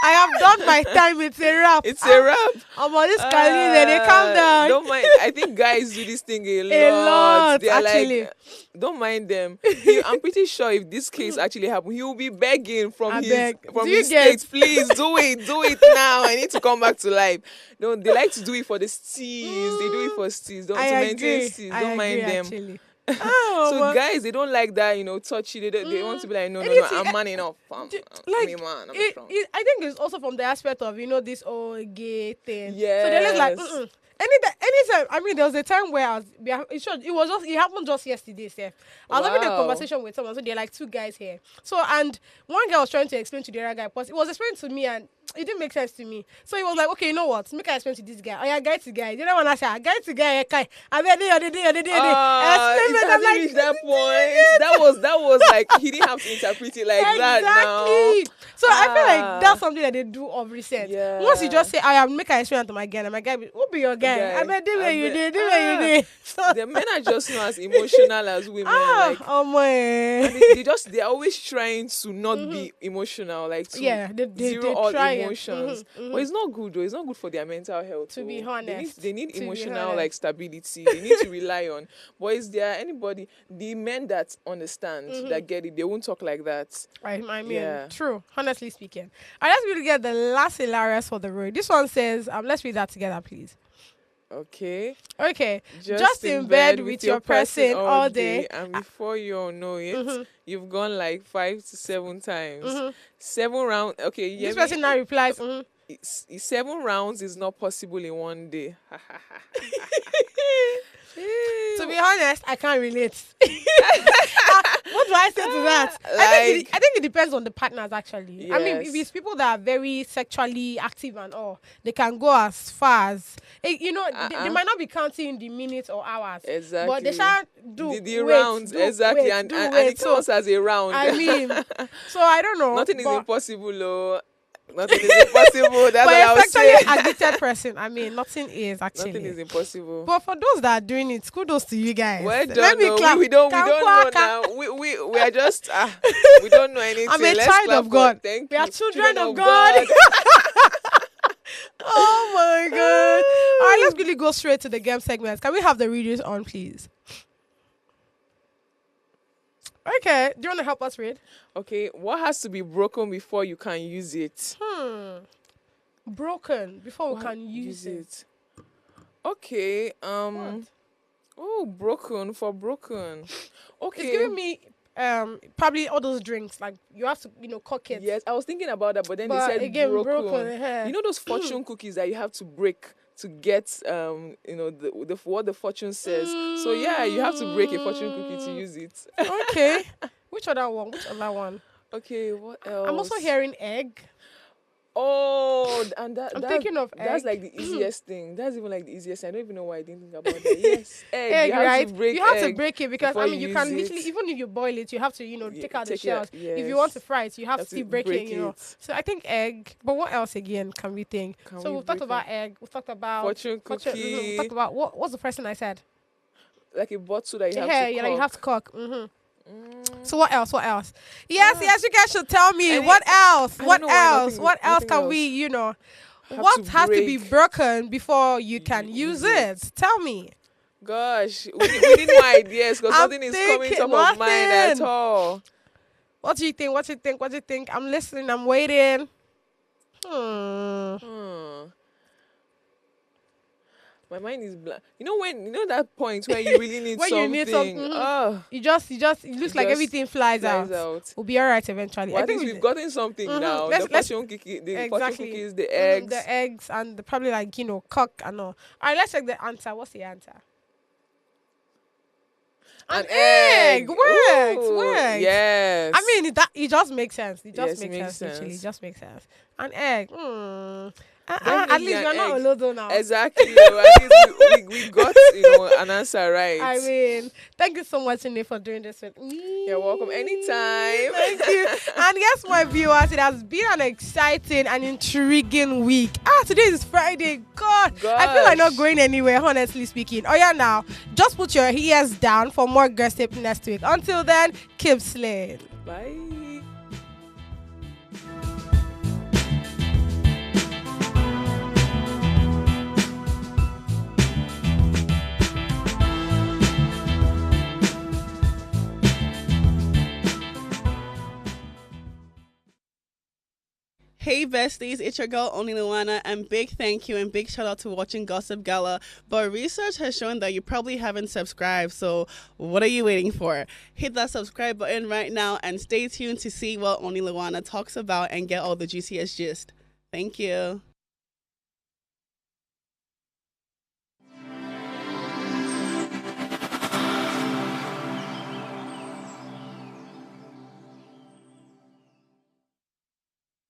I have done my time. It's a wrap. It's a wrap. I'm on this Kali, they calm down. Don't mind. I think guys do this thing a lot. A lot, They're actually. like, don't mind them. I'm pretty sure if this case actually happened, he will be begging from his state, please do it now. I need to come back to life. No, they like to do it for the steez. They do it for steez. Don't maintain steez. Don't mind them. Actually. So guys, they don't like that, touchy. They want to be like, no, I'm man enough. I'm a man. I'm strong. I think it's also from the aspect of this gay thing. Yes. So they're like, anytime. I mean, there was a time where it happened just yesterday, Seth. I was having a conversation with someone. So they're like two guys here. So and one guy was trying to explain to the other guy, but it was explaining to me and it didn't make sense to me. So he was like, okay, you know what? Make I explain to this guy. Oh yeah, guy to guy. The other one I said, guy to guy. I bet they. It hasn't reached that point. That was like he didn't have to interpret it like that now. So I feel like that's something that they do of recent. Yeah. Once you just say, I am make I explain to my guy, and my guy, who be your guy? I bet do what you did. So the men are just not as emotional as women. They're always trying to not be emotional, like to zero all emotions. But it's not good though. It's not good for their mental health. To be honest, they need emotional like stability. They need to rely on. But is there anybody, the men that understand, that get it, they won't talk like that. I mean, true. Honestly speaking, let's really get the last hilarious for the road. This one says, let's read that together, please. Okay. Just in bed with your person all day. And before you all know it, you've gone like 5 to 7 times. 7 rounds. Okay. This person now replies, 7 rounds is not possible in one day. To be honest, I can't relate. What do I say to that? I think it depends on the partners, actually. Yes. I mean, if it's people that are very sexually active and all, they can go as far as, they might not be counting the minutes or hours. Exactly. But they shall do the rounds. Exactly. And it counts as a round. I mean, so I don't know. Nothing is impossible, though. Nothing is impossible. That's what I was saying. But a addicted person, I mean, nothing is actually. Nothing is impossible. But for those that are doing it, kudos to you guys. Well done. Let me clap. We don't know now. We are just we don't know anything. I'm a child of God. We are children of God. Oh my God! All right, let's really go straight to the game segments. Can we have the readers on, please? Okay, do you want to help us read? Okay, what has to be broken before you can use it? Broken before we can use it. Okay, What? oh, broken. Okay. It's giving me probably all those drinks, like you have to cook it. Yes, I was thinking about that, but then they said again, broken. You know those fortune cookies that you have to break to get what the fortune says. So yeah, you have to break a fortune cookie to use it. Okay. Which other one? Okay, what else? I'm also hearing egg. Oh, and I'm thinking of egg. That's like the easiest thing. That's even like the easiest. I don't even know why I didn't think about that. Yes, egg, you have right? to break you have to break it because I mean you can it. literally, even if you boil it, you have to take out the shells. Yes. If you want to fry it, you have to keep breaking. It. So I think egg. But what else again can we think? We've talked about egg. We've talked about fortune cookie. We've talked about what's the first thing I said? Like a bottle that you have to cook. Yeah, you have to cook. So what else? Yes, you guys should tell me what else? What else can we, what has to be broken before you can use it? Tell me. Gosh, we need more ideas because I'm nothing is coming thinking, top of mind at nothing. all. What do you think? What do you think? What do you think? I'm listening. I'm waiting. My mind is blank. You know that point where you really need When something. you need something, Oh, it looks like just everything flies out. We'll be all right eventually. Well, I at least think we've gotten something now. Let's- The let's- fortune cookies, exactly. the eggs. The eggs and probably like cock and all. All right, let's check the answer. What's the answer? An egg. Works. Ooh, Works. Yes. I mean, it just makes sense. It just Yes, it makes makes sense. Literally, it sense. just makes sense. An egg. At Definitely least an you're not egg. a lodo now. Exactly. At least we got an answer right. I mean, thank you so much, Ine, for doing this with me. You're welcome anytime. Thank you. And yes, my viewers, it has been an exciting and intriguing week. Today is Friday. God, I feel like not going anywhere, honestly speaking. Oh yeah, now just put your ears down for more gossip next week. Until then, keep slaying. Bye. Hey besties, it's your girl Only Luana, and big thank you and big shout out to watching Gossip Gala. But research has shown that you probably haven't subscribed, so what are you waiting for? Hit that subscribe button right now and stay tuned to see what Only Luana talks about and get all the juiciest gist. Thank you.